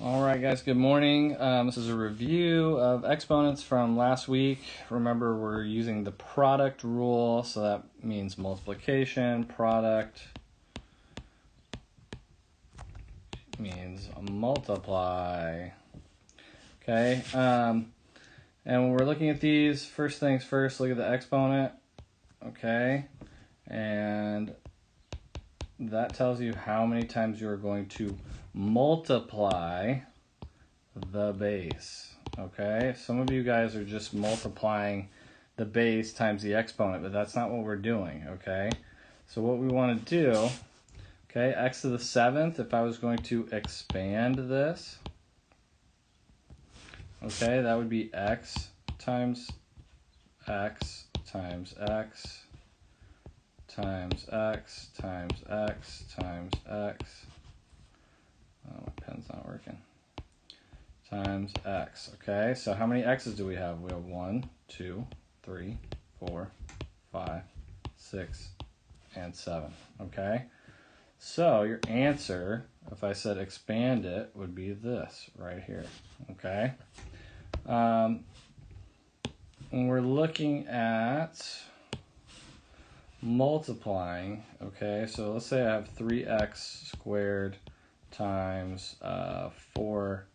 All right, guys, good morning. This is a review of exponents from last week. Remember, we're using the product rule, so that means multiplication. Product means multiply. Okay, and when we're looking at these, first things first, look at the exponent. Okay, and that tells you how many times you are going to multiply the base. Okay, some of you guys are just multiplying the base times the exponent, but that's not what we're doing. Okay, so what we want to do, okay, x to the 7th, if I was going to expand this, okay, that would be x times x times x times x times x times x. Oh, my pen's not working. Times x. Okay, so how many x's do we have? We have 1, 2, 3, 4, 5, 6, and 7. Okay, so your answer, if I said expand it, would be this right here. Okay, when we're looking at multiplying, okay, so let's say I have 3x squared times 4x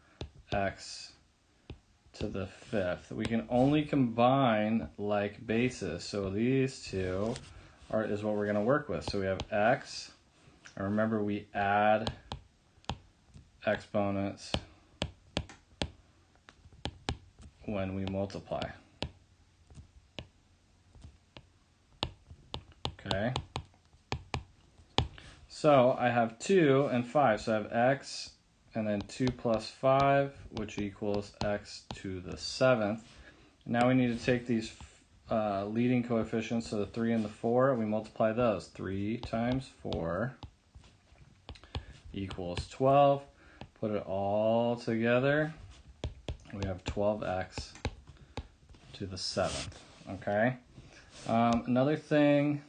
to the 5th. We can only combine like bases, so these two is what we're going to work with. So we have x, and remember we add exponents when we multiply. Okay, so I have 2 and 5, so I have x and then 2 plus 5, which equals x to the 7th. Now we need to take these leading coefficients, so the 3 and the 4, and we multiply those. 3 times 4 equals 12. Put it all together, we have 12x to the 7th. Okay, another thing,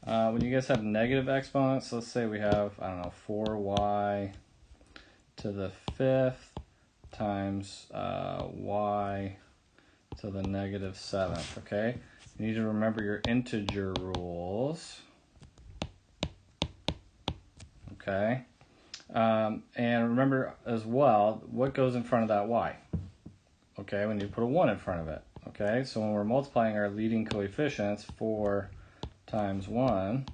when you guys have negative exponents, let's say we have, I don't know, 4y to the 5th times y to the negative 7th, okay? You need to remember your integer rules, okay? And remember as well, what goes in front of that y? Okay, we need to put a 1 in front of it, okay? So when we're multiplying our leading coefficients, 4 times 1,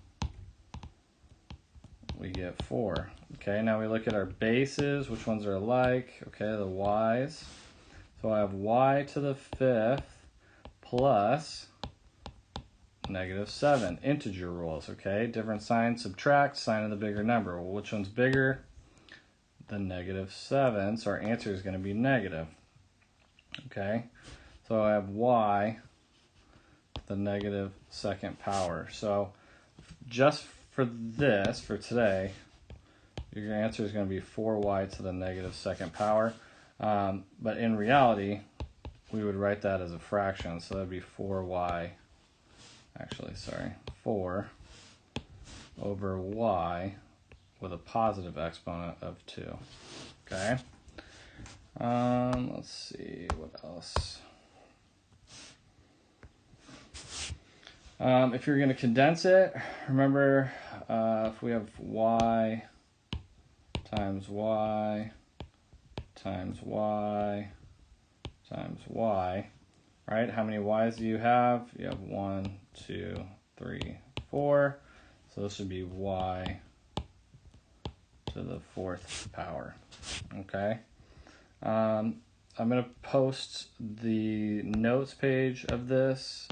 we get 4. Okay, now we look at our bases, which ones are alike. Okay, the y's. So I have y to the 5th plus negative 7. Integer rules, okay? Different signs, subtract, sign of the bigger number. Well, which one's bigger? The negative 7, so our answer is going to be negative. Okay, so I have y the negative 2nd power. So just for this, for today, your answer is going to be 4y to the negative 2nd power. But in reality, we would write that as a fraction. So that would be 4y, 4 over y with a positive exponent of 2. Okay. Let's see, what else? If you're going to condense it, remember if we have y times y times y times y, right? How many y's do you have? You have 1, 2, 3, 4. So this would be y to the 4th power. Okay. I'm going to post the notes page of this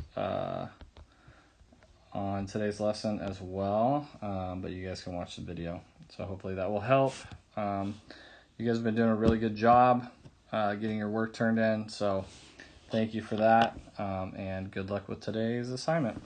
on today's lesson as well, but you guys can watch the video. So hopefully that will help. You guys have been doing a really good job getting your work turned in, so thank you for that, and good luck with today's assignment.